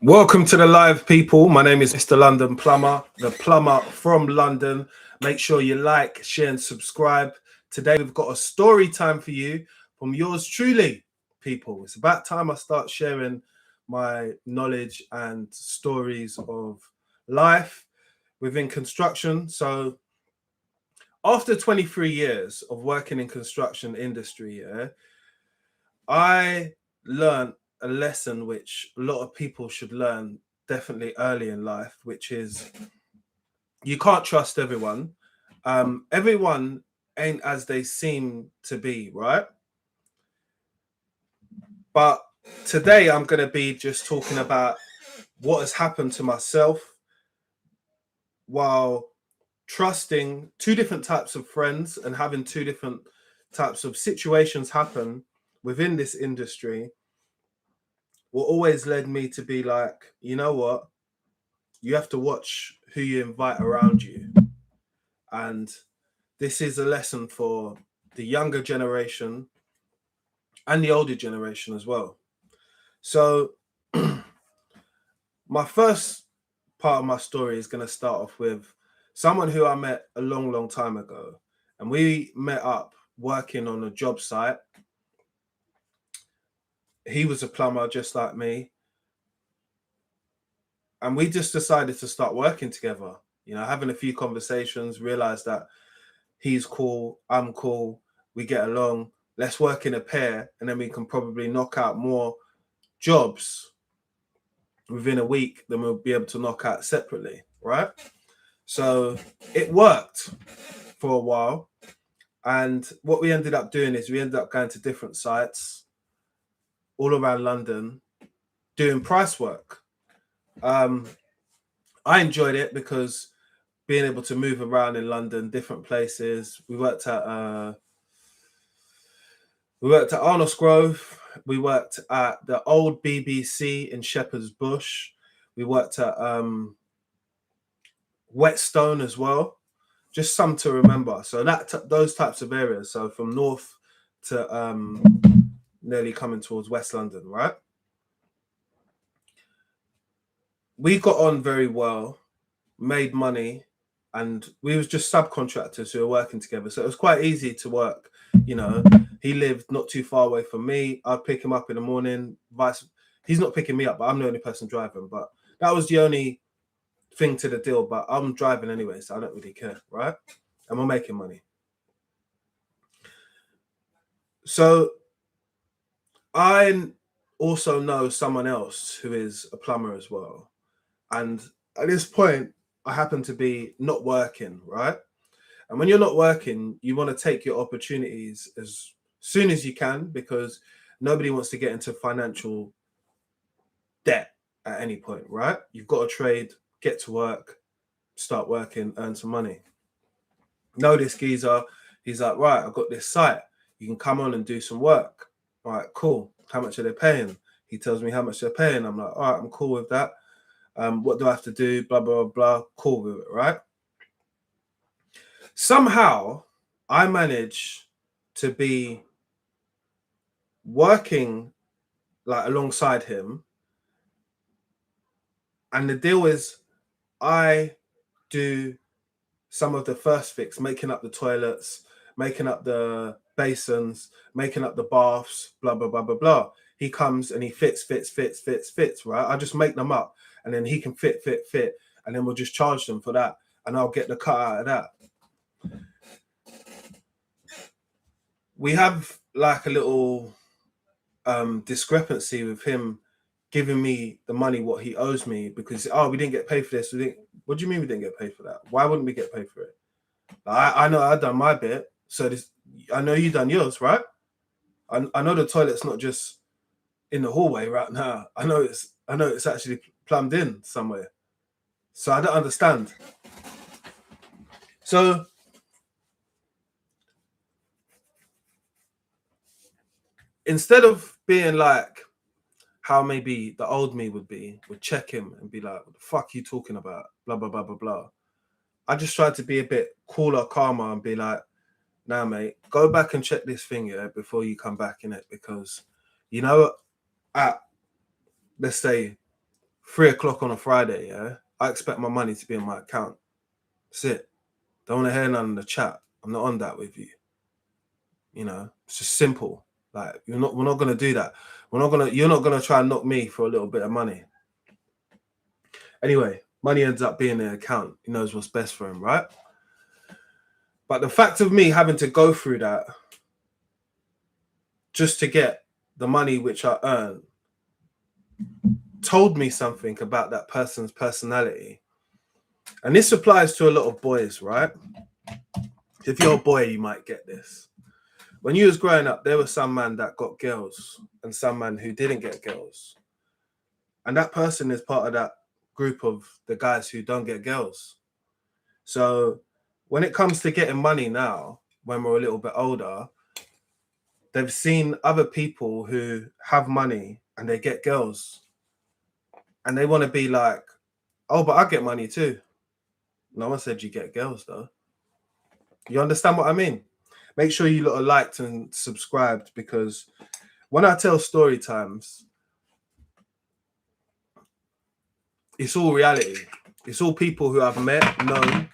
Welcome to the live, people. My name is Mr. London Plumber, the plumber from London. Make sure you like, share, and subscribe. Today, we've got a story time for you from yours truly, people. It's about time I start sharing my knowledge and stories of life within construction. So, after 23 years of working in construction industry, I learned a lesson which a lot of people should learn definitely early in life, which is you can't trust everyone. Everyone ain't as they seem to be, right? But today I'm going to be just talking about what has happened to myself while trusting two different types of friends and having two different types of situations happen within this industry. What always led me to be like, you know what? You have to watch who you invite around you. And this is a lesson for the younger generation and the older generation as well. So, my first part of my story is going to start off with someone who I met a long, long time ago. And we met up working on a job site. He was a plumber just like me. And we just decided to start working together, having a few conversations, realized that he's cool, I'm cool, we get along, let's work in a pair, and then we can probably knock out more jobs within a week than we'll be able to knock out separately, right? So it worked for a while. And what we ended up doing is we ended up going to different sites all around London doing price work. I enjoyed it because being able to move around in London, different places. We worked at Arnos Grove. We worked at the old BBC in Shepherd's Bush. We worked at Whetstone as well. Just some to remember. So those types of areas. So from north to nearly coming towards West London, right? We got on very well, made money, and we was just subcontractors who were working together. So it was quite easy to work. He lived not too far away from me. I'd pick him up in the morning. He's not picking me up, but I'm the only person driving. But that was the only thing to the deal. But I'm driving anyway, so I don't really care, right? And we're making money. So I also know someone else who is a plumber as well. And at this point, I happen to be not working, right? And when you're not working, you want to take your opportunities as soon as you can, because nobody wants to get into financial debt at any point, right? You've got to trade, get to work, start working, earn some money. Know this geezer, he's like, right, I've got this site. You can come on and do some work. All right, cool. How much are they paying? He tells me how much they're paying. I'm like, all right, I'm cool with that. What do I have to do? Blah, blah, blah, blah. Cool with it, right? Somehow, I managed to be working like alongside him. And the deal is I do some of the first fix, making up the toilets, making up the basins, making up the baths, blah, blah, blah, blah, blah. He comes and he fits, right? I just make them up and then he can fit. And then we'll just charge them for that. And I'll get the cut out of that. We have like a little discrepancy with him giving me the money what he owes me, because we didn't get paid for this. What do you mean we didn't get paid for that? Why wouldn't we get paid for it? I know I've done my bit, so I know you done yours, right? I know the toilet's not just in the hallway right now. I know it's actually plumbed in somewhere. So I don't understand. So instead of being like how maybe the old me would check him and be like, what the fuck are you talking about? Blah, blah, blah, blah, blah. I just tried to be a bit cooler, calmer, and be like, nah, mate, go back and check this thing, before you come back in it. Because, at, let's say, 3 o'clock on a Friday, yeah, I expect my money to be in my account. That's it. Don't want to hear none of the chat. I'm not on that with you. You know, it's just simple. Like, we're not gonna do that. You're not gonna try and knock me for a little bit of money. Anyway, money ends up being in the account. He knows what's best for him, right? But the fact of me having to go through that just to get the money which I earn told me something about that person's personality. And this applies to a lot of boys, right? If you're a boy, you might get this. When you was growing up, there was some man that got girls and some man who didn't get girls. And that person is part of that group of the guys who don't get girls. So when it comes to getting money now, when we're a little bit older, they've seen other people who have money and they get girls. And they want to be like, oh, but I get money too. No one said you get girls, though. You understand what I mean? Make sure you lot are liked and subscribed, because when I tell story times, it's all reality. It's all people who I've met, known,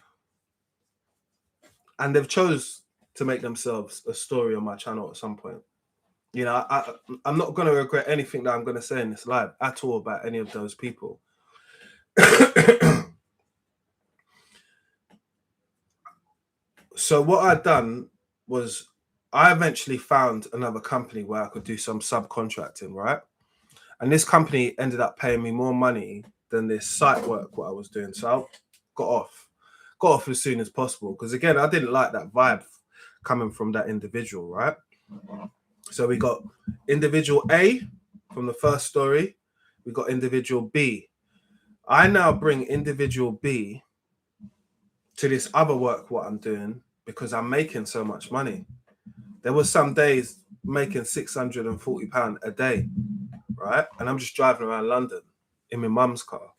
and they've chose to make themselves a story on my channel at some point. You know, I'm not going to regret anything that I'm going to say in this live at all about any of those people. So what I'd done was I eventually found another company where I could do some subcontracting, right? And this company ended up paying me more money than this site work what I was doing. So I got off as soon as possible, because again, I didn't like that vibe coming from that individual, right? So we got individual A from the first story. We got individual B. I now bring individual B to this other work what I'm doing because I'm making so much money. There was some days making £640 a day, right? And I'm just driving around London in my mum's car.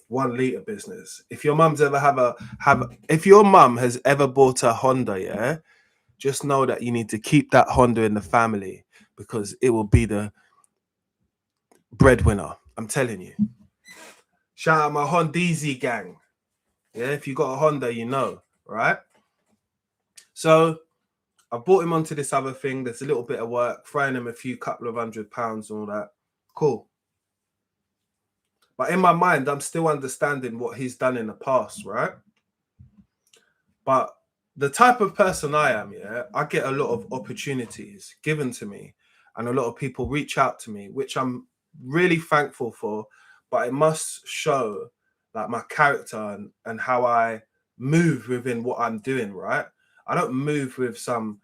1 litre business. If your mum's ever if your mum has ever bought a Honda, yeah, just know that you need to keep that Honda in the family, because it will be the breadwinner. I'm telling you. Shout out my Hondeezy gang. Yeah, if you got a Honda, you know, right? So I brought him onto this other thing. There's a little bit of work, throwing him a couple of £100 and all that. Cool. But in my mind, I'm still understanding what he's done in the past, right? But the type of person I am, yeah, I get a lot of opportunities given to me, and a lot of people reach out to me, which I'm really thankful for. But it must show like my character and how I move within what I'm doing, right? I don't move with some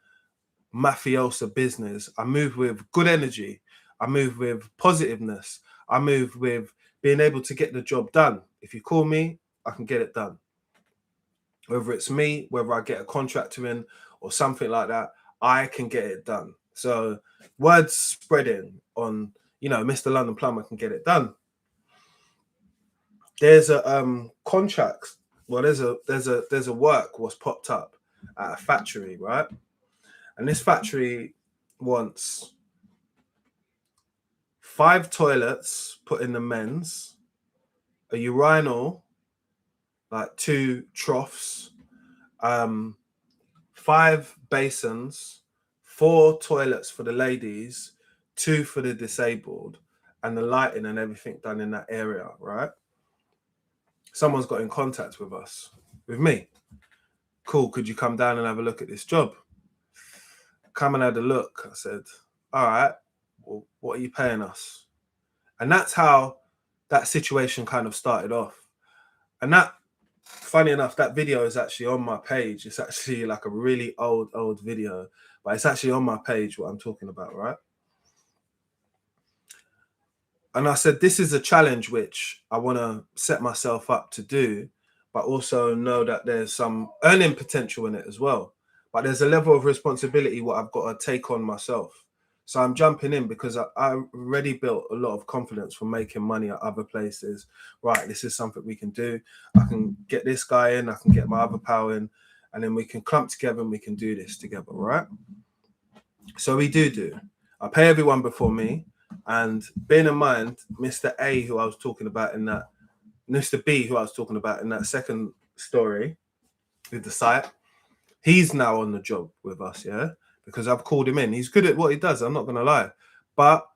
mafiosa business. I move with good energy. I move with positiveness. I move with being able to get the job done. If you call me, I can get it done. Whether it's me, whether I get a contractor in or something like that, I can get it done. So words spreading on, you know, Mr. London Plumber can get it done. There's a contract. Well, there's a work was popped up at a factory, right? And this factory wants 5 toilets put in the men's, a urinal, like 2 troughs, 5 basins, 4 toilets for the ladies, 2 for the disabled, and the lighting and everything done in that area, right? Someone's got in contact with us, with me. Cool, could you come down and have a look at this job? Come and had a look. I said, all right, well, what are you paying us? And that's how that situation kind of started off. And that, funny enough, that video is actually on my page. It's actually like a really old video, but it's actually on my page what I'm talking about, right? And I said, this is a challenge which I want to set myself up to do, but also know that there's some earning potential in it as well. But there's a level of responsibility what I've got to take on myself. So I'm jumping in because I already built a lot of confidence from making money at other places. Right, this is something we can do. I can get this guy in, I can get my other pal in, and then we can clump together and we can do this together, right? So we do. I pay everyone before me. And bearing in mind, Mr. A, who I was talking about in that, Mr. B, who I was talking about in that second story with the site, he's now on the job with us, yeah, because I've called him in. He's good at what he does, I'm not gonna lie, but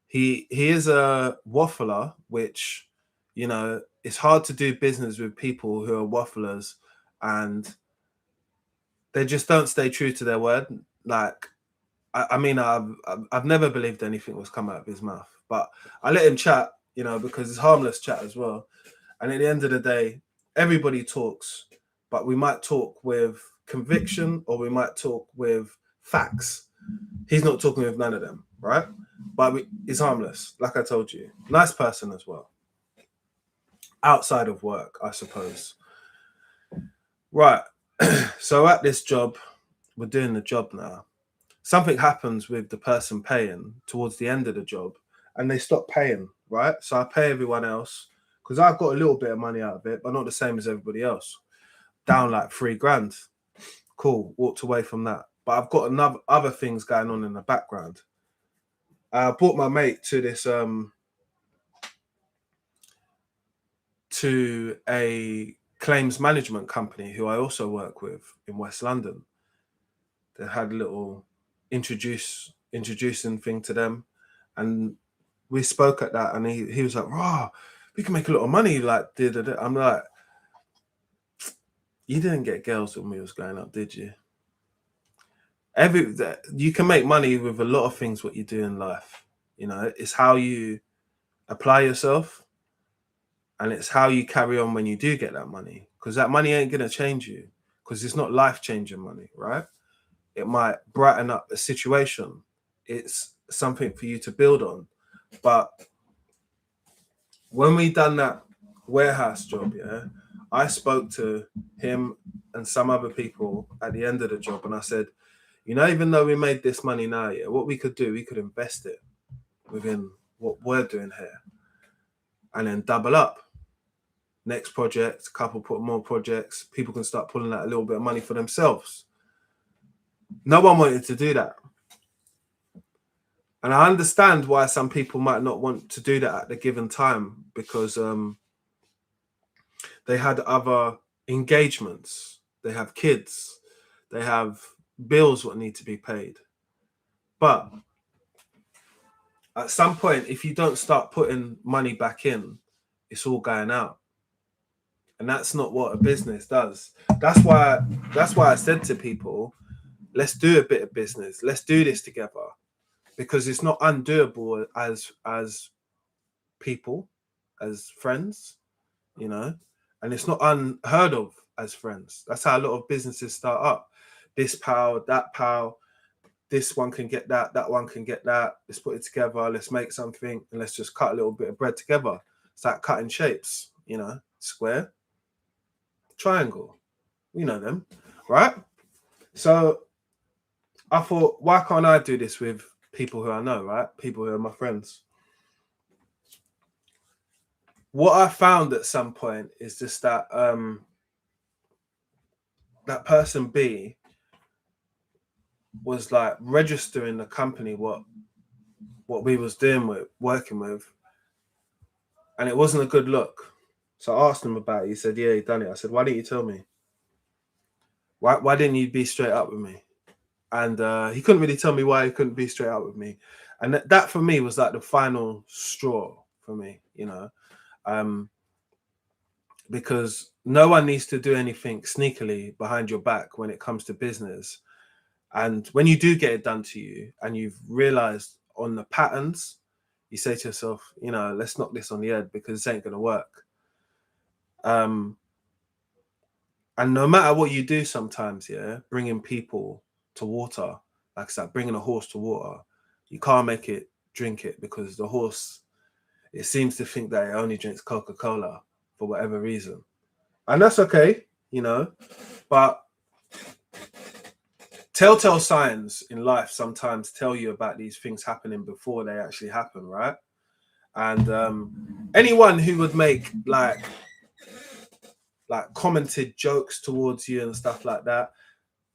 he is a waffler, which, you know, it's hard to do business with people who are wafflers and they just don't stay true to their word. Like, I mean, I've never believed anything was come out of his mouth, but I let him chat, you know, because it's harmless chat as well. And at the end of the day, everybody talks, but we might talk with conviction or we might talk with facts. He's not talking with none of them, right? But he's harmless, like I told you. Nice person as well. Outside of work, I suppose. Right. So at this job, we're doing the job now. Something happens with the person paying towards the end of the job and they stop paying, right? So I pay everyone else because I've got a little bit of money out of it, but not the same as everybody else. Down like £3,000. Cool. Walked away from that. But I've got other things going on in the background. I brought my mate to this to a claims management company who I also work with in West London. They had a little introducing thing to them, and we spoke at that, and he was like, "Raw, we can make a lot of money." Like, I'm like, "You didn't get girls when we was growing up, did you?" You can make money with a lot of things what you do in life. You know, it's how you apply yourself, and it's how you carry on when you do get that money. Because that money ain't gonna change you. Because it's not life-changing money, right? It might brighten up a situation. It's something for you to build on. But when we done that warehouse job, yeah, I spoke to him and some other people at the end of the job, and I said, you know, even though we made this money now, yeah, what we could do, we could invest it within what we're doing here and then double up. Next project, couple put more projects, people can start pulling out a little bit of money for themselves. No one wanted to do that. And I understand why some people might not want to do that at the given time, because they had other engagements, they have kids, they have bills what need to be paid. But at some point, if you don't start putting money back in, it's all going out. And that's not what a business does. That's why I said to people, let's do a bit of business. Let's do this together. Because it's not undoable as people, as friends, you know, and it's not unheard of as friends. That's how a lot of businesses start up. This pal, that pal, this one can get that, that one can get that. Let's put it together. Let's make something, and let's just cut a little bit of bread together. It's like cutting shapes, you know, square, triangle, you know them, right? So I thought, why can't I do this with people who I know, right? People who are my friends. What I found at some point is just that that person B was like registering the company what we was doing with working with, and it wasn't a good look. So I asked him about it. He said, yeah, he done it. I said, why didn't you tell me? Why didn't you be straight up with me? And he couldn't really tell me why he couldn't be straight up with me. And that for me was like the final straw for me, you know, because no one needs to do anything sneakily behind your back when it comes to business. And when you do get it done to you and you've realized on the patterns, you say to yourself, you know, let's knock this on the head because this ain't going to work. And no matter what you do sometimes, yeah, bringing people to water, like I said, bringing a horse to water, you can't make it drink it because the horse, it seems to think that it only drinks Coca-Cola for whatever reason. And that's okay, you know, but telltale signs in life sometimes tell you about these things happening before they actually happen, right? And anyone who would make like commented jokes towards you and stuff like that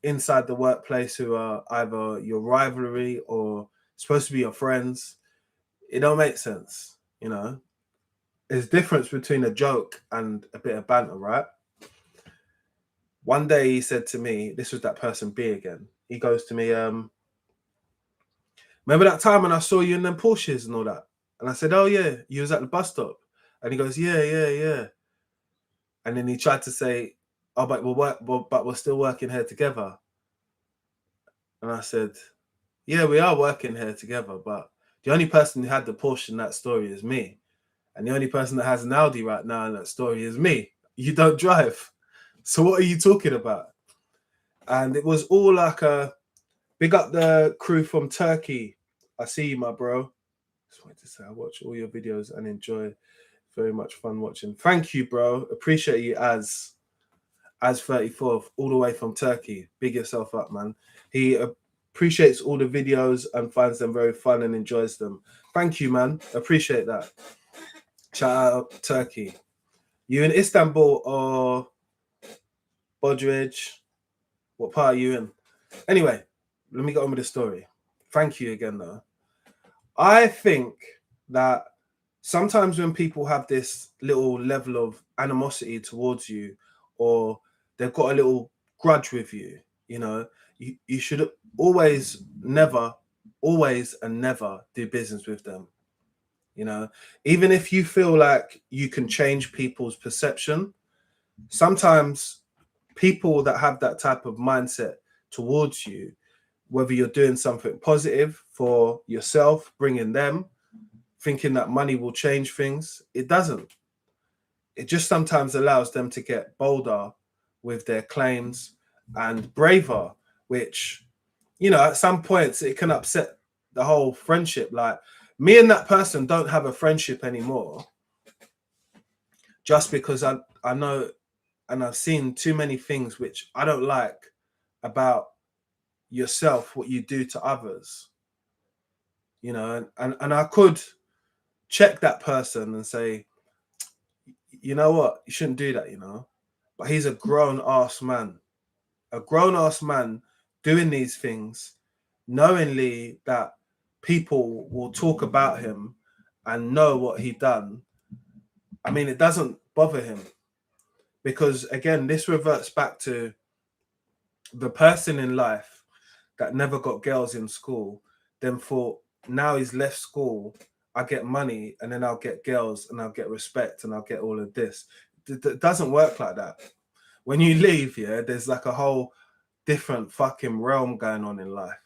inside the workplace, who are either your rivalry or supposed to be your friends, It don't make sense, you know. There's difference between a joke and a bit of banter, right? One day he said to me, this was that person B again. He goes to me, remember that time when I saw you in them Porsches and all that? And I said, oh yeah, you was at the bus stop. And he goes, yeah. And then he tried to say, oh, but we're still working here together. And I said, yeah, we are working here together, but the only person who had the Porsche in that story is me. And the only person that has an Audi right now in that story is me. You don't drive. So what are you talking about? And it was all like a big up the crew from Turkey. I see you, my bro. Just wanted to say I watch all your videos and enjoy. Very much fun watching. Thank you, bro. Appreciate you as 34th, all the way from Turkey. Big yourself up, man. He appreciates all the videos and finds them very fun and enjoys them. Thank you, man. Appreciate that. Shout out Turkey. You in Istanbul or Bodridge? What part are you in? Anyway, let me get on with the story. Thank you again, though. I think that sometimes when people have this little level of animosity towards you, or they've got a little grudge with you, you know, you should always and never do business with them. You know, even if you feel like you can change people's perception, sometimes people that have that type of mindset towards you, whether you're doing something positive for yourself, bringing them, thinking that money will change things, it doesn't. It just sometimes allows them to get bolder with their claims and braver, which, you know, at some points it can upset the whole friendship. Like, me and that person don't have a friendship anymore just because I know and I've seen too many things which I don't like about yourself, what you do to others, you know, and I could check that person and say, you know what, you shouldn't do that, you know. But he's a grown ass man doing these things, knowingly that people will talk about him and know what he done. I mean, it doesn't bother him because, again, this reverts back to the person in life that never got girls in school, then thought, now he's left school, I get money and then I'll get girls and I'll get respect and I'll get all of this. It doesn't work like that. When you leave, yeah, there's like a whole different fucking realm going on in life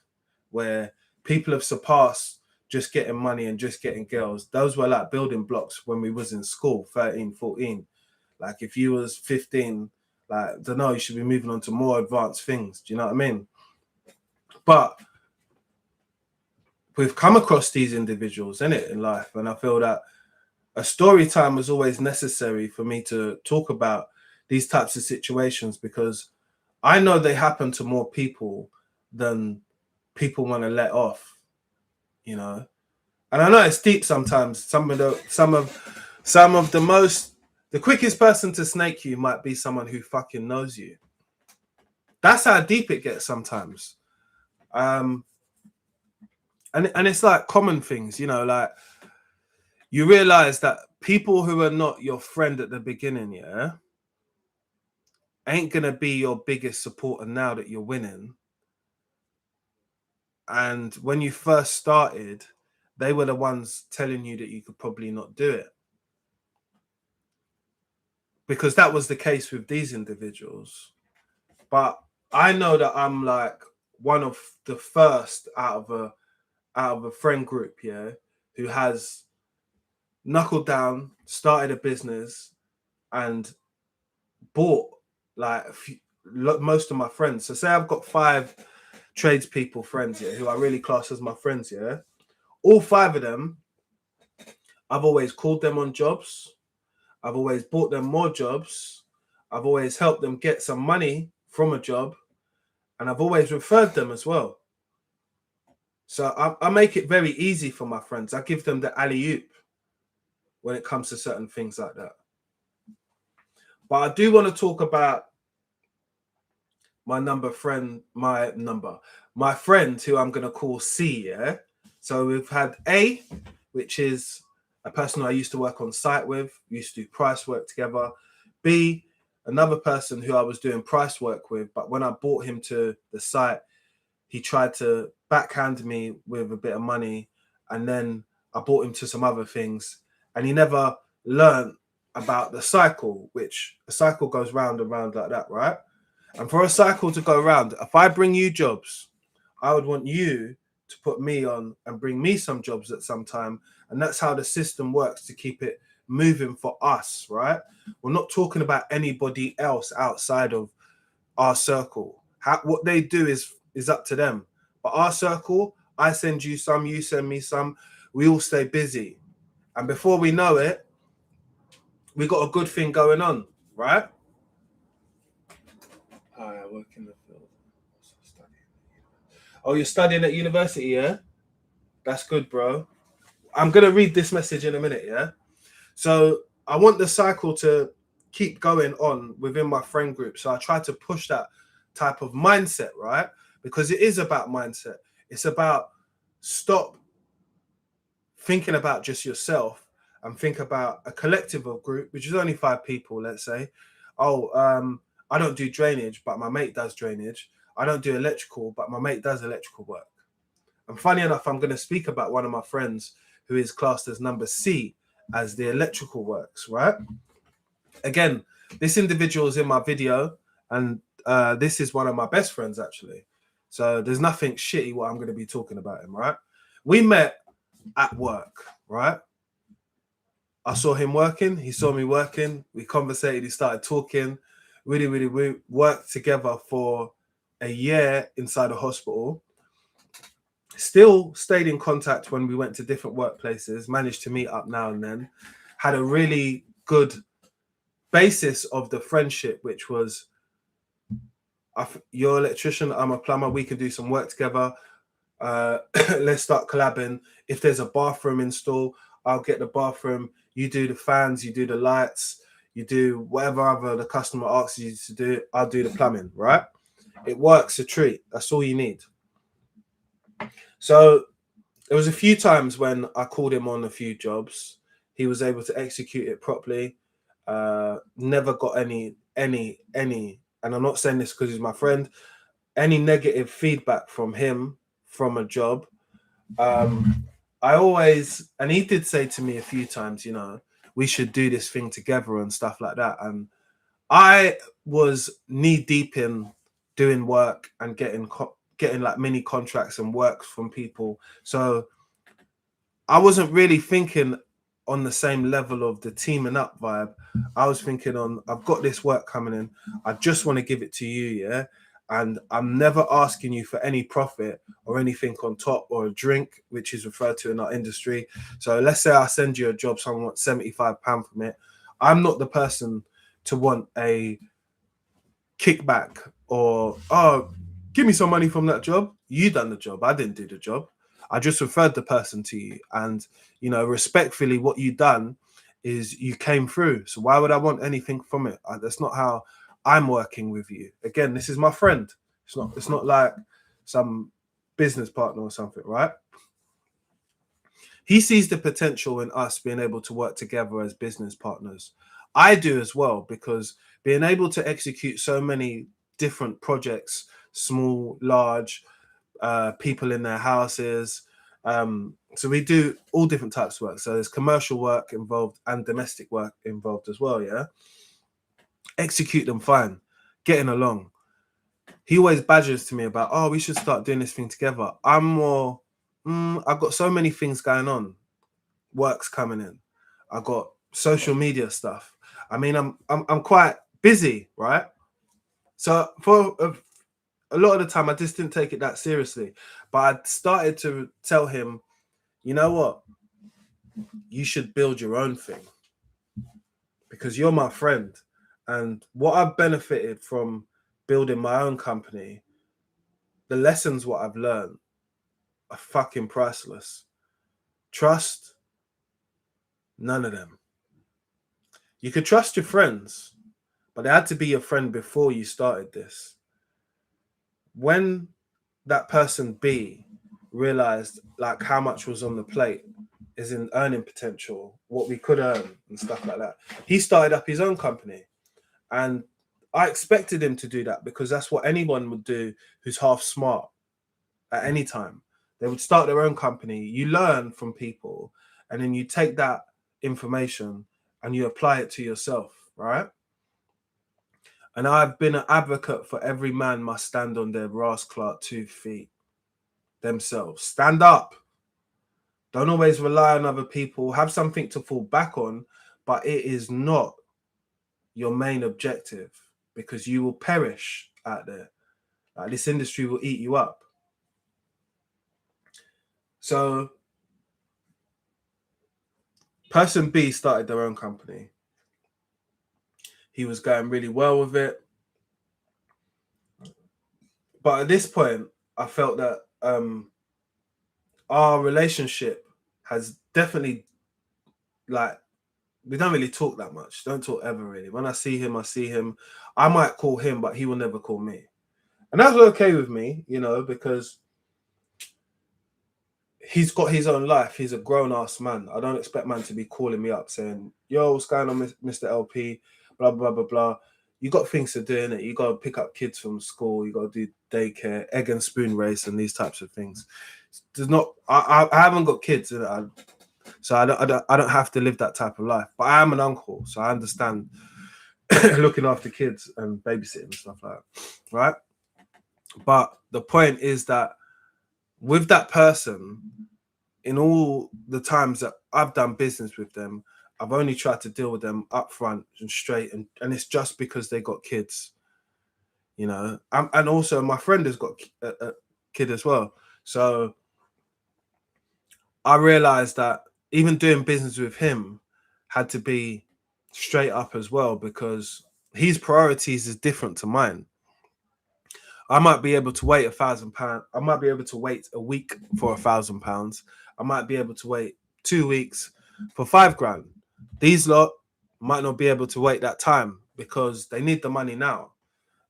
where people have surpassed just getting money and just getting girls. Those were like building blocks when we was in school, 13, 14. Like if you was 15, like, I don't know, you should be moving on to more advanced things. Do you know what I mean? But we've come across these individuals in life, and I feel that a story time was always necessary for me to talk about these types of situations, because I know they happen to more people than people want to let off, you know. And I know it's deep sometimes. Some of the quickest person to snake you might be someone who fucking knows you. That's how deep it gets sometimes. And it's like common things, you know, like you realize that people who are not your friend at the beginning, yeah, ain't gonna be your biggest supporter now that you're winning. And when you first started, they were the ones telling you that you could probably not do it. Because that was the case with these individuals. But I know that I'm like one of the first out of a friend group, yeah, who has knuckled down, started a business, and bought like most of my friends. So say I've got 5 tradespeople friends, yeah, who I really class as my friends, yeah. All 5 of them, I've always called them on jobs. I've always bought them more jobs. I've always helped them get some money from a job, and I've always referred them as well. So I make it very easy for my friends. I give them the alley-oop when it comes to certain things like that. But I do want to talk about my friend who I'm going to call C, yeah? So we've had A, which is a person I used to work on site with, we used to do price work together. B, another person who I was doing price work with, but when I brought him to the site, he tried to backhand me with a bit of money, and then I brought him to some other things, and he never learned about the cycle, which a cycle goes round and round like that, right? And for a cycle to go round, if I bring you jobs, I would want you to put me on and bring me some jobs at some time. And that's how the system works to keep it moving for us, right? We're not talking about anybody else outside of our circle. What they do is up to them. But our circle, I send you some, you send me some, we all stay busy. And before we know it, we got a good thing going on, right? I work in the field. Oh, you're studying at university, yeah? That's good, bro. I'm going to read this message in a minute, yeah? So I want the cycle to keep going on within my friend group. So I try to push that type of mindset, right? Because it is about mindset. It's about stop thinking about just yourself and think about a collective of group, which is only 5 people, let's say. Oh, I don't do drainage, but my mate does drainage. I don't do electrical, but my mate does electrical work. And funny enough, I'm going to speak about one of my friends who is classed as number C as the electrical works, right? Again, this individual is in my video, and this is one of my best friends, actually. So there's nothing shitty what I'm going to be talking about him, right? We met at work, right? I saw him working. He saw me working. We conversated. He started talking. We worked together for a year inside a hospital. Still stayed in contact when we went to different workplaces. Managed to meet up now and then. Had a really good basis of the friendship, which was, you're an electrician, I'm a plumber. We can do some work together. Let's start collabing. If there's a bathroom install, I'll get the bathroom. You do the fans, you do the lights, you do whatever other the customer asks you to do. I'll do the plumbing, right? It works a treat. That's all you need. So there was a few times when I called him on a few jobs. He was able to execute it properly. Never got any, and I'm not saying this because he's my friend, any negative feedback from him from a job. I always, and he did say to me a few times, you know, we should do this thing together and stuff like that. And I was knee deep in doing work and getting like mini contracts and works from people. So I wasn't really thinking on the same level of the teaming up vibe. I was thinking on, I've got this work coming in. I just want to give it to you, yeah? And I'm never asking you for any profit or anything on top, or a drink, which is referred to in our industry. So let's say I send you a job, someone wants £75 from it. I'm not the person to want a kickback or, oh, give me some money from that job. You done the job. I didn't do the job. I just referred the person to you. And, you know, respectfully, what you done is you came through. So why would I want anything from it? That's not how I'm working with you. Again, this is my friend. It's not like some business partner or something, right? He sees the potential in us being able to work together as business partners. I do as well, because being able to execute so many different projects, small, large, people in their houses. So we do all different types of work. So there's commercial work involved and domestic work involved as well, yeah? Execute them fine, getting along. He always badgers to me about, oh, we should start doing this thing together. I'm more, I've got so many things going on. Work's coming in. I've got social media stuff. I mean, I'm quite busy, right? So for a lot of the time, I just didn't take it that seriously. But I started to tell him, you know what? You should build your own thing, because you're my friend. And what I've benefited from building my own company, the lessons what I've learned are fucking priceless. Trust, none of them. You could trust your friends, but they had to be your friend before you started this. When that person B realized like how much was on the plate, is in earning potential, what we could earn and stuff like that. He started up his own company, and I expected him to do that because that's what anyone would do who's half smart at any time. They would start their own company. You learn from people, and then you take that information and you apply it to yourself, right? And I've been an advocate for every man must stand on their rascal 2 feet themselves. Stand up. Don't always rely on other people. Have something to fall back on, but it is not your main objective, because you will perish out there. Like, this industry will eat you up. So person B started their own company. He was going really well with it. But at this point, I felt that our relationship has definitely, like, we don't really talk that much. Don't talk ever, really. When I see him, I see him. I might call him, but he will never call me. And that's okay with me, you know, because he's got his own life. He's a grown-ass man. I don't expect man to be calling me up saying, yo, what's going on, Mr. LP? Blah, blah, blah, blah. You got things to do, innit? You got to pick up kids from school. You got to do daycare, egg and spoon race, and these types of things. There's not. I haven't got kids, so I don't have to live that type of life. But I am an uncle, so I understand looking after kids and babysitting and stuff like that, right? But the point is that with that person, in all the times that I've done business with them, I've only tried to deal with them upfront and straight, and it's just because they got kids, you know. And also my friend has got a kid as well, so I realized that even doing business with him had to be straight up as well, because his priorities is different to mine. I might be able to wait £1,000. I might be able to wait a week for £1,000. I might be able to wait 2 weeks for £5,000. These lot might not be able to wait that time because they need the money now.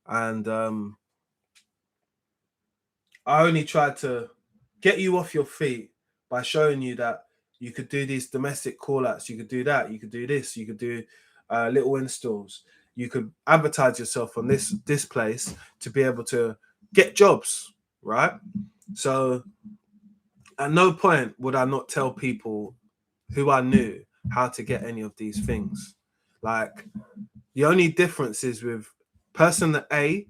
And I only tried to get you off your feet by showing you that you could do these domestic call-outs, you could do that, you could do this, you could do little installs, you could advertise yourself on this place to be able to get jobs, right? So at no point would I not tell people who I knew how to get any of these things. Like, the only difference is with person A,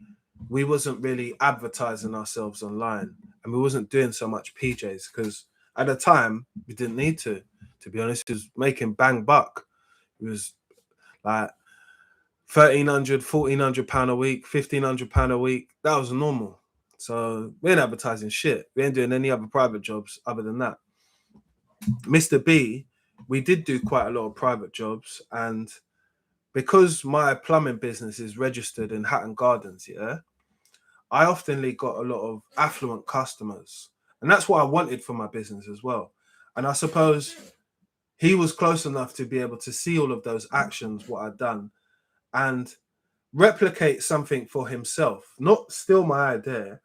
we wasn't really advertising ourselves online, and we wasn't doing so much PJs because at the time we didn't need to be honest. It was making bang buck. It was like £1,300, £1,400 a week, £1,500 a week. That was normal. So we ain't advertising shit. We ain't doing any other private jobs other than that. Mr. B, we did do quite a lot of private jobs, and because my plumbing business is registered in Hatton Gardens, yeah, I oftenly got a lot of affluent customers, and that's what I wanted for my business as well. And I suppose he was close enough to be able to see all of those actions, what I'd done, and replicate something for himself. Not steal my idea,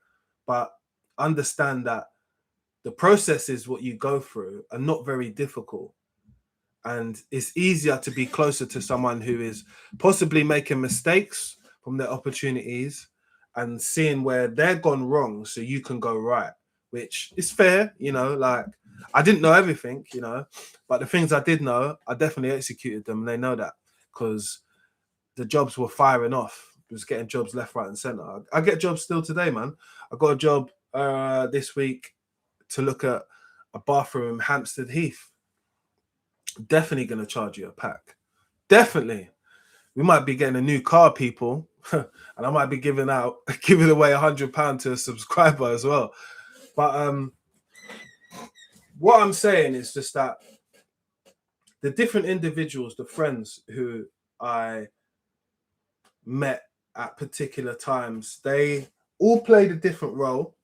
but understand that the processes what you go through are not very difficult. And it's easier to be closer to someone who is possibly making mistakes from their opportunities and seeing where they're gone wrong so you can go right, which is fair, you know. Like, I didn't know everything, you know, but the things I did know, I definitely executed them, and they know that because the jobs were firing off. I was getting jobs left, right, and center. I get jobs still today, man. I got a job this week to look at a bathroom in Hampstead Heath. Definitely going to charge you a pack. Definitely. We might be getting a new car, people, and I might be giving away £100 to a subscriber as well. But what I'm saying is just that the different individuals, the friends who I met at particular times, they all played a different role,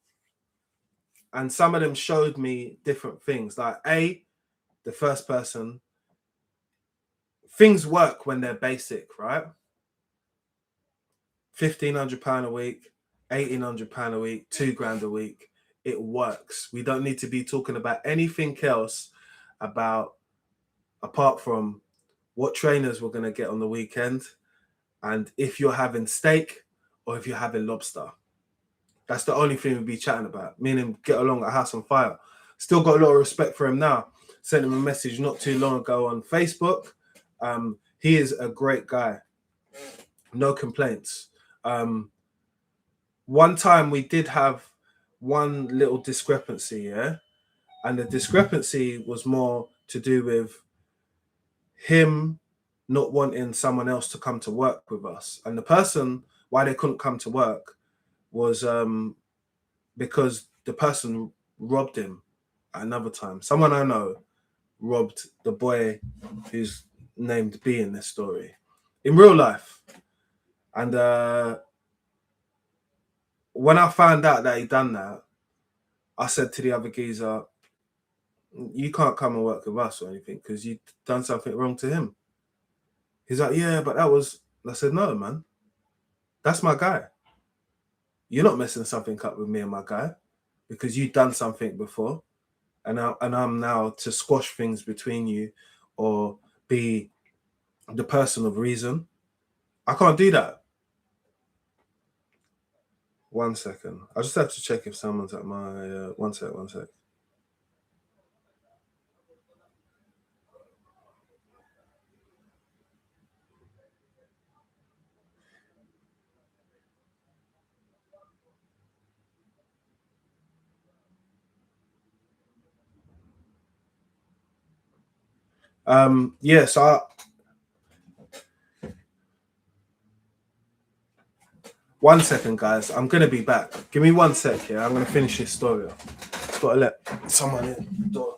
and some of them showed me different things. Like the first person, things work when they're basic, right? £1,500 a week, £1,800 a week, £2,000 a week. It works. We don't need to be talking about anything else about, apart from what trainers we're going to get on the weekend, and if you're having steak or if you're having lobster. That's the only thing we'll be chatting about. Me and him get along at House on Fire. Still got a lot of respect for him now. Sent him a message not too long ago on Facebook. He is a great guy. No complaints. One time we did have one little discrepancy, yeah? And the discrepancy was more to do with him not wanting someone else to come to work with us. And the person, why they couldn't come to work was because the person robbed him at another time. Someone I know robbed the boy who's named B in this story in real life. And when I found out that he'd done that, I said to the other geezer, you can't come and work with us or anything because you've done something wrong to him. He's like, yeah, but that was... I said, no, man, that's my guy. You're not messing something up with me and my guy because you've done something before. And I'm now to squash things between you or be the person of reason. I can't do that. 1 second. I just have to check if someone's at my... One sec. Yes, 1 second, guys. I'm gonna be back. Give me 1 sec here. I'm gonna finish this story off. Just gotta let someone in the door.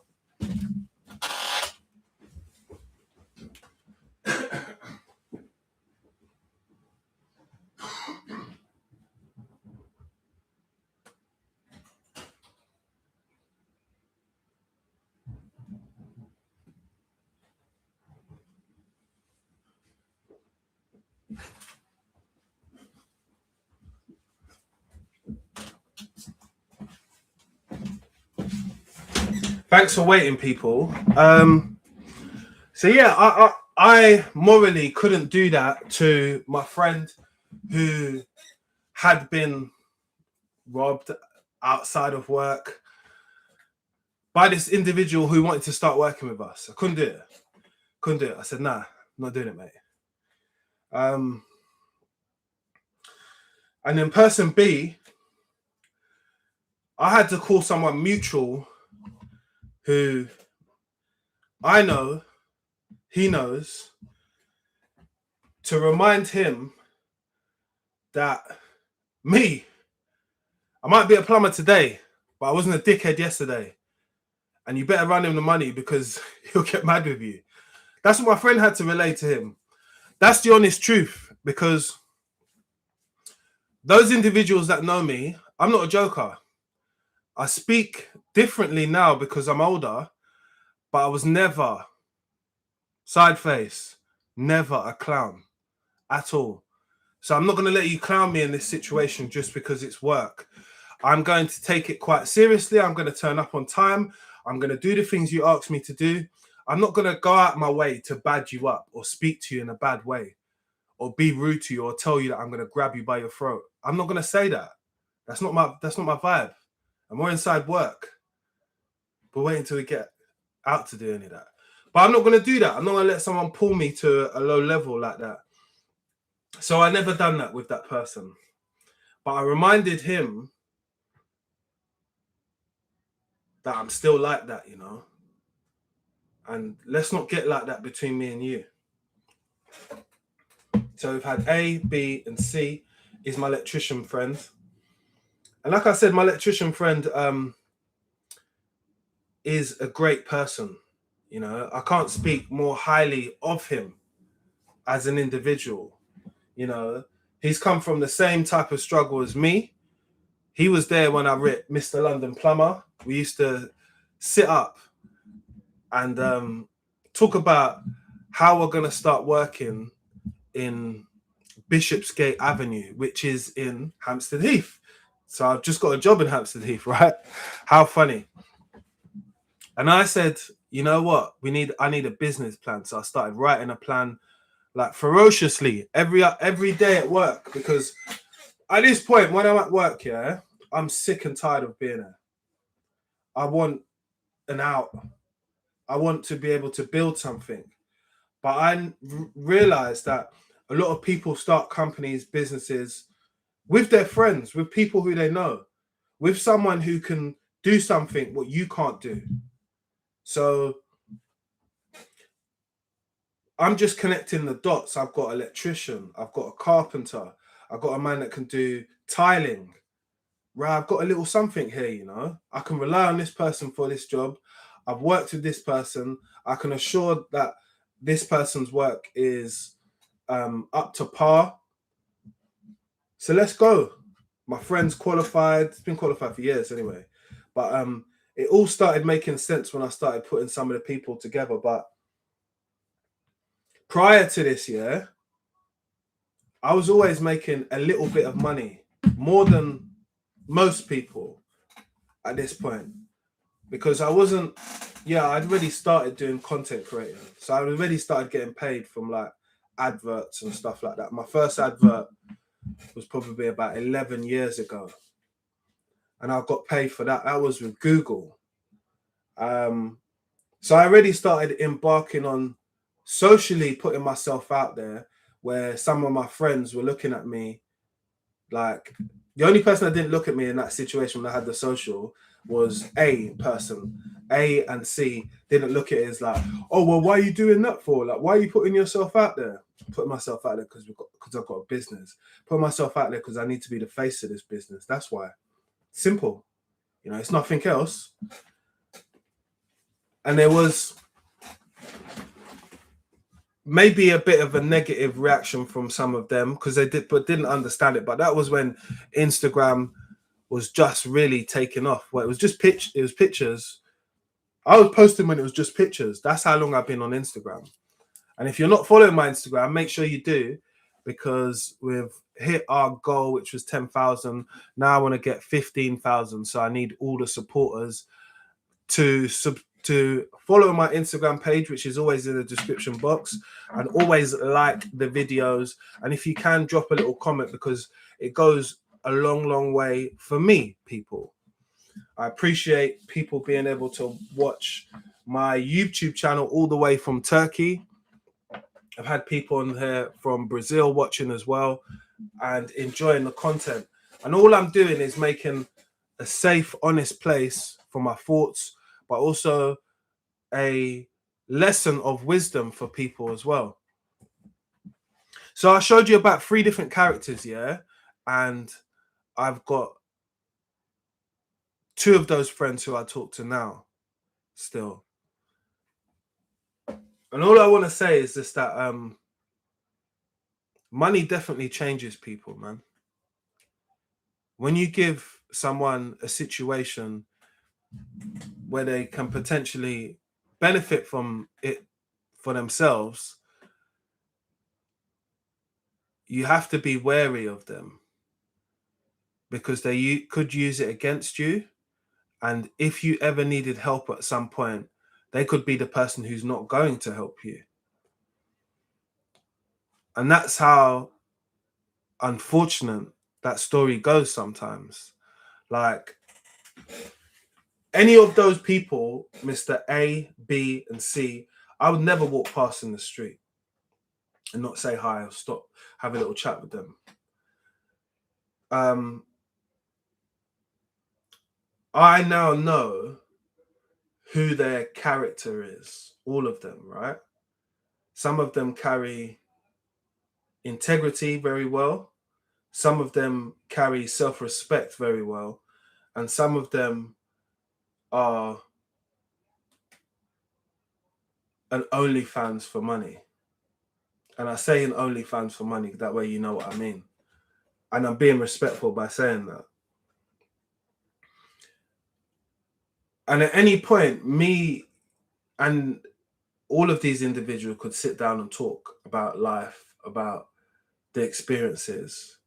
Thanks for waiting, people. So yeah, I morally couldn't do that to my friend who had been robbed outside of work by this individual who wanted to start working with us. I couldn't do it. I said, nah, I'm not doing it, mate. And then person B, I had to call someone mutual who I know, he knows, to remind him that I might be a plumber today, but I wasn't a dickhead yesterday. And you better run him the money because he'll get mad with you. That's what my friend had to relay to him. That's the honest truth, because those individuals that know me, I'm not a joker. I speak differently now because I'm older, but I was never side face, never a clown at all. So I'm not going to let you clown me in this situation just because it's work. I'm going to take it quite seriously. I'm going to turn up on time. I'm going to do the things you ask me to do. I'm not going to go out my way to bad you up or speak to you in a bad way or be rude to you or tell you that I'm going to grab you by your throat. I'm not going to say that. That's not my vibe. And we're inside work. But wait until we get out to do any of that. But I'm not going to do that. I'm not going to let someone pull me to a low level like that. So I never done that with that person. But I reminded him that I'm still like that, you know. And let's not get like that between me and you. So we've had A, B, and C is my electrician friend. And like I said, my electrician friend is a great person. You know, I can't speak more highly of him as an individual. You know, he's come from the same type of struggle as me. He was there when I ripped Mr. London Plumber. We used to sit up and talk about how we're going to start working in Bishopsgate Avenue, which is in Hampstead Heath. So I've just got a job in Hampstead Heath, right? How funny. And I said, you know what? I need a business plan. So I started writing a plan like ferociously every day at work, because at this point when I'm at work, yeah, I'm sick and tired of being there. I want an out. I want to be able to build something. But I realized that a lot of people start companies, businesses with their friends, with people who they know, with someone who can do something what you can't do. So I'm just connecting the dots. I've got an electrician, I've got a carpenter, I've got a man that can do tiling. Right, I've got a little something here, you know. I can rely on this person for this job. I've worked with this person. I can assure that this person's work is up to par. So let's go. My friend's qualified. It's been qualified for years anyway. But it all started making sense when I started putting some of the people together. But prior to this year, I was always making a little bit of money, more than most people at this point, because I'd already started doing content creating. So I already started getting paid from like adverts and stuff like that. My first advert was probably about 11 years ago. And I got paid for that. That was with Google. So I already started embarking on socially putting myself out there, where some of my friends were looking at me like, the only person that didn't look at me in that situation when I had the social was A person. A and C didn't look at it as like, oh, well, why are you doing that for? Like, why are you putting yourself out there? Putting myself out there because I've got a business. Putting myself out there because I need to be the face of this business. That's why. Simple. You know, it's nothing else. And there was maybe a bit of a negative reaction from some of them because they didn't understand it. But that was when Instagram was just really taking off. Well, it was pictures. I was posting when it was just pictures. That's how long I've been on Instagram. And if you're not following my Instagram, make sure you do, because we've hit our goal, which was 10,000. Now I want to get 15,000. So I need all the supporters to follow my Instagram page, which is always in the description box, and always like the videos. And if you can, drop a little comment, because it goes a long way for me, people. I appreciate people being able to watch my YouTube channel all the way from Turkey. I've had people on here from Brazil watching as well and enjoying the content. And all I'm doing is making a safe, honest place for my thoughts, but also a lesson of wisdom for people as well. So I showed you about 3 different characters, yeah? And I've got 2 of those friends who I talk to now still. And all I want to say is just that money definitely changes people, man. When you give someone a situation where they can potentially benefit from it for themselves, you have to be wary of them, because they could use it against you. And if you ever needed help at some point, they could be the person who's not going to help you. And that's how unfortunate that story goes sometimes. Like, any of those people, Mr. A, B, and C, I would never walk past in the street and not say hi or stop, have a little chat with them. I now know who their character is, all of them, right? Some of them carry integrity very well. Some of them carry self-respect very well. And some of them are an OnlyFans for money. And I say an OnlyFans for money, that way you know what I mean. And I'm being respectful by saying that. And at any point, me and all of these individuals could sit down and talk about life, about the experiences.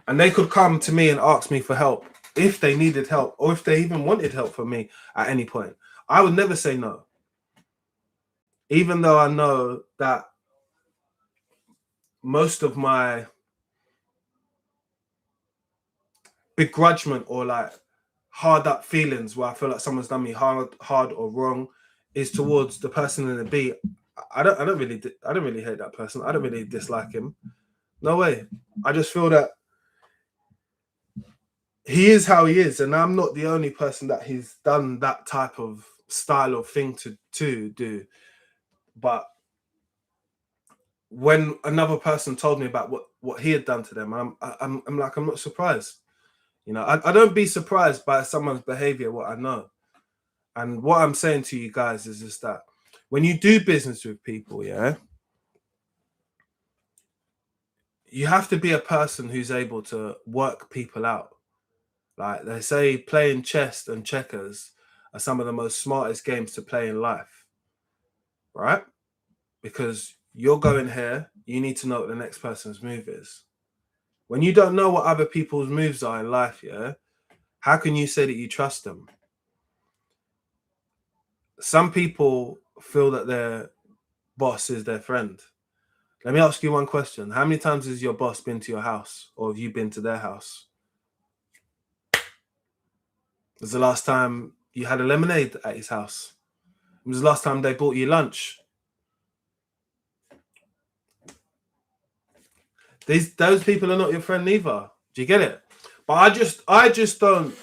And they could come to me and ask me for help if they needed help, or if they even wanted help from me at any point. I would never say no. Even though I know that most of my begrudgement or like hard up feelings where I feel like someone's done me hard or wrong is towards the person in the beat. I don't really hate that person. I don't really dislike him. No way. I just feel that he is how he is, and I'm not the only person that he's done that type of style of thing to do. But when another person told me about what he had done to them, I'm like, I'm not surprised. You know, I don't be surprised by someone's behavior, what I know. And what I'm saying to you guys is just that when you do business with people, yeah, you have to be a person who's able to work people out. Like they say, playing chess and checkers are some of the most smartest games to play in life, right? Because you're going here, you need to know what the next person's move is. When you don't know what other people's moves are in life, yeah, how can you say that you trust them? Some people feel that their boss is their friend. Let me ask you one question. How many times has your boss been to your house, or have you been to their house? Was the last time you had a lemonade at his house? When was the last time they bought you lunch? Those people are not your friend neither. Do you get it? But I just don't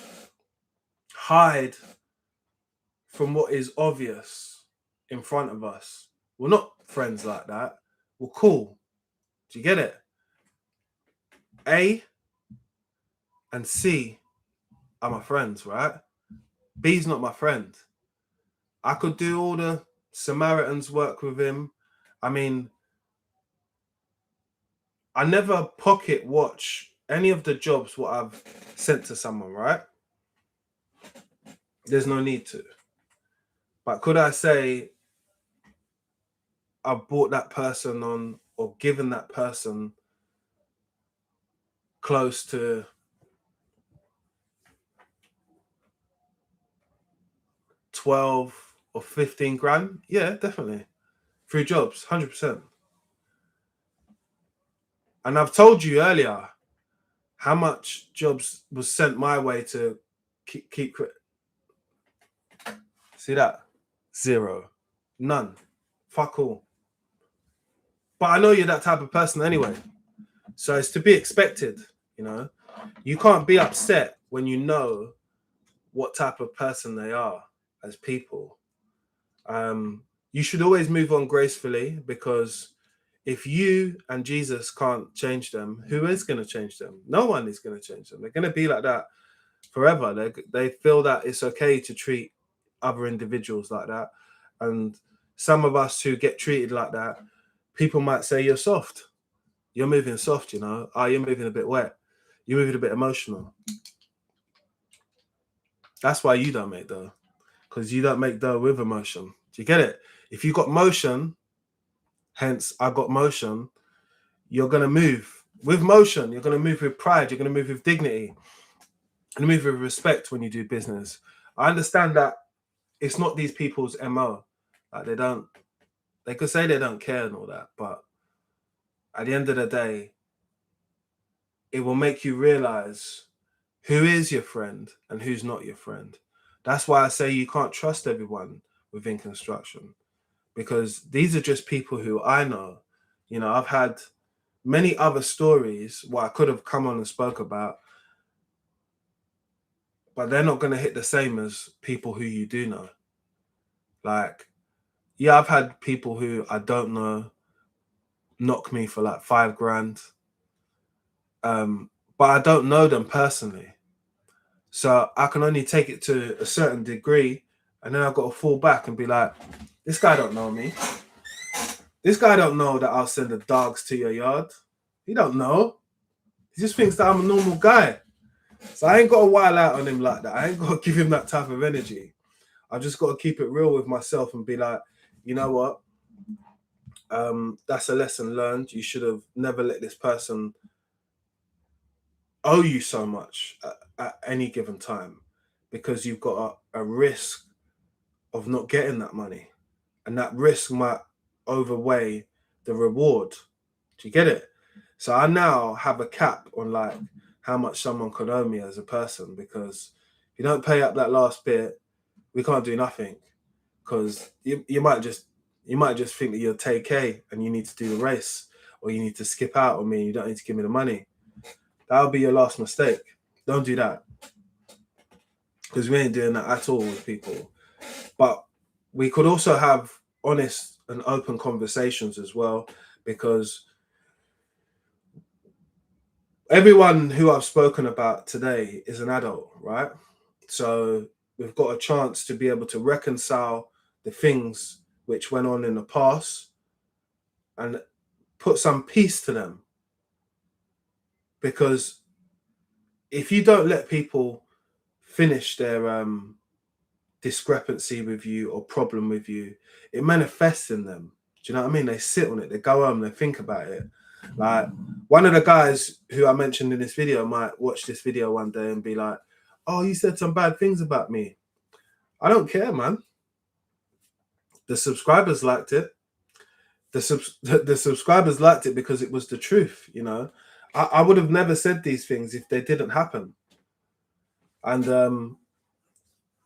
hide from what is obvious in front of us. We're not friends like that. We're cool. Do you get it? A and C are my friends, right? B's not my friend. I could do all the Samaritan's work with him. I mean, I never pocket watch any of the jobs what I've sent to someone, right? There's no need to. But could I say I've brought that person on or given that person close to 12 or 15 grand? Yeah, definitely. Through jobs, 100%. And I've told you earlier how much jobs was sent my way to keep. See that? Zero. None. Fuck all. But I know you're that type of person anyway. So it's to be expected, you know. You can't be upset when you know what type of person they are as people. You should always move on gracefully, because if you and Jesus can't change them, who is going to change them? No one is going to change them. They're going to be like that forever. They feel that it's okay to treat other individuals like that. And some of us who get treated like that, people might say you're soft. You're moving soft, you know. Oh, you're moving a bit wet. You're moving a bit emotional. That's why you don't make dough, because you don't make dough with emotion. Do you get it? If you got motion, hence I got motion, you're going to move with motion. You're going to move with pride. You're going to move with dignity and move with respect when you do business. I understand that it's not these people's MO. Like they could say they don't care and all that, but at the end of the day, it will make you realize who is your friend and who's not your friend. That's why I say you can't trust everyone within construction, because these are just people who I know. You know, I've had many other stories what I could have come on and spoke about, but they're not going to hit the same as people who you do know. Like, yeah, I've had people who I don't know knock me for like 5 grand. But I don't know them personally. So I can only take it to a certain degree, and then I've got to fall back and be like, this guy don't know me. This guy don't know that I'll send the dogs to your yard. He don't know. He just thinks that I'm a normal guy. So I ain't got to wild out on him like that. I ain't got to give him that type of energy. I've just got to keep it real with myself and be like, you know what? That's a lesson learned. You should have never let this person owe you so much at any given time, because you've got a risk of not getting that money, and that risk might overweigh the reward. Do you get it? So I now have a cap on like how much someone could owe me as a person, because if you don't pay up that last bit, we can't do nothing. Because you might just think that you're TK and you need to do the race, or you need to skip out on me and you don't need to give me the money. That'll be your last mistake. Don't do that, because we ain't doing that at all with people. But we could also have honest and open conversations as well, because everyone who I've spoken about today is an adult, right? So we've got a chance to be able to reconcile the things which went on in the past and put some peace to them. Because if you don't let people finish their discrepancy with you or problem with you, it manifests in them. Do you know what I mean? They sit on it, they go home, they think about it. Like, one of the guys who I mentioned in this video might watch this video one day and be like, oh, you said some bad things about me. I don't care, man. The subscribers liked it. The subscribers liked it because it was the truth, you know. I would have never said these things if they didn't happen. And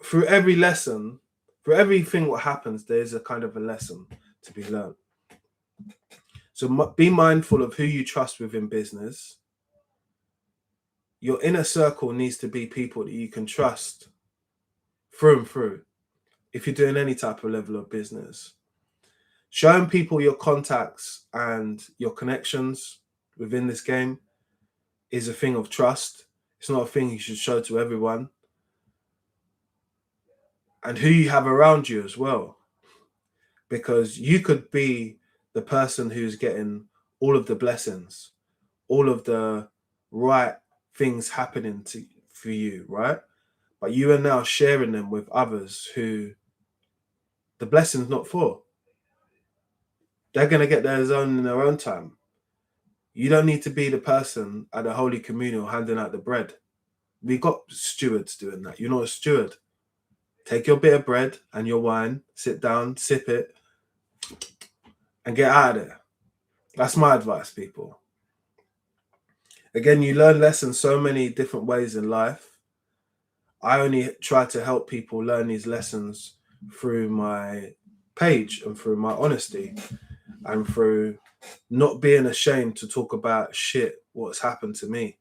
through every lesson, for everything what happens, there's a kind of a lesson to be learned. So be mindful of who you trust within business. Your inner circle needs to be people that you can trust through and through. If you're doing any type of level of business, showing people your contacts and your connections within this game is a thing of trust. It's not a thing you should show to everyone. And who you have around you as well, because you could be the person who's getting all of the blessings, all of the right things happening for you, right? But you are now sharing them with others who the blessing's not for. They're going to get theirs in their own time. You don't need to be the person at the Holy Communion handing out the bread. We got stewards doing that. You're not a steward. Take your bit of bread and your wine, sit down, sip it, and get out of there. That's my advice, people. Again, you learn lessons so many different ways in life. I only try to help people learn these lessons through my page and through my honesty and through not being ashamed to talk about shit, what's happened to me.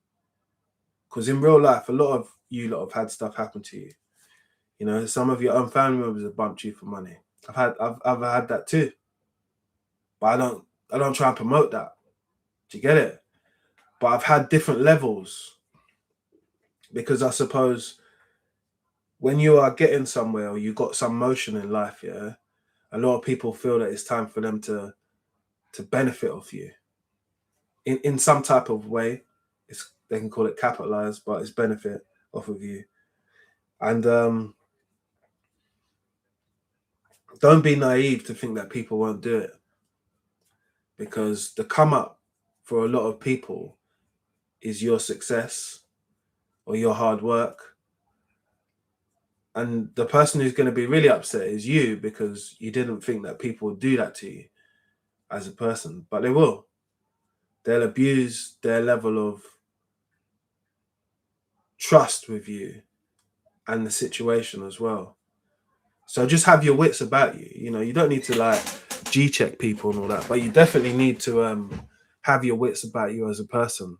Because in real life, a lot of you lot have had stuff happen to you. You know, some of your own family members have bumped you for money. I've had that too. But I don't try and promote that. Do you get it? But I've had different levels, because I suppose when you are getting somewhere or you got some motion in life, yeah, a lot of people feel that it's time for them to benefit off you in some type of way. They can call it capitalize, but it's benefit off of you. And don't be naive to think that people won't do it, because the come up for a lot of people is your success or your hard work. And the person who's going to be really upset is you, because you didn't think that people would do that to you as a person, but they will. They'll abuse their level of trust with you and the situation as well. So just have your wits about you. You know, you don't need to like G-check people and all that, but you definitely need to have your wits about you as a person.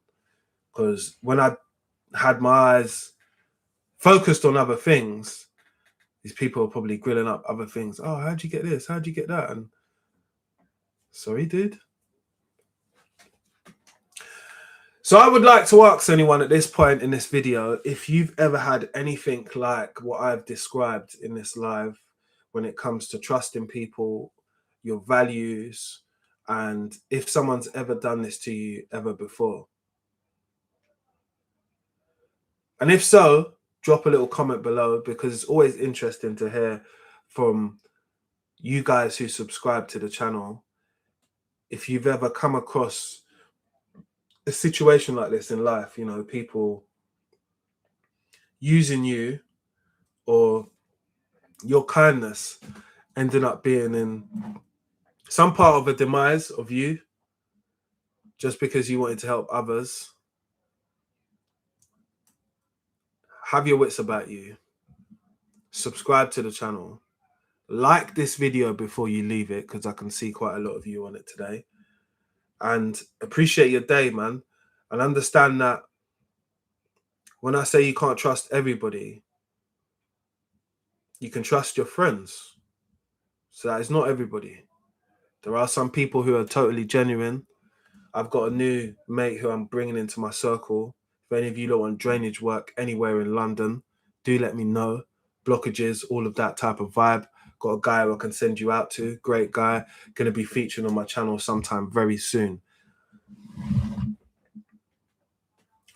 Because when I had my eyes focused on other things, these people are probably grilling up other things. Oh, how'd you get this? How'd you get that? And sorry, dude. So I would like to ask anyone at this point in this video, if you've ever had anything like what I've described in this live when it comes to trusting people, your values, and if someone's ever done this to you ever before. And if so, drop a little comment below, because it's always interesting to hear from you guys who subscribe to the channel if you've ever come across a situation like this in life, you know, people using you or your kindness ended up being in some part of a demise of you just because you wanted to help others. Have your wits about you. Subscribe to the channel. Like this video before you leave it, because I can see quite a lot of you on it today. And appreciate your day, man. And understand that when I say you can't trust everybody, you can trust your friends. So that is not everybody. There are some people who are totally genuine. I've got a new mate who I'm bringing into my circle. If any of you don't want drainage work anywhere in London, do let me know. Blockages, all of that type of vibe. Got a guy who I can send you out to. Great guy. Going to be featuring on my channel sometime very soon.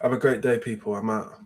Have a great day, people. I'm out.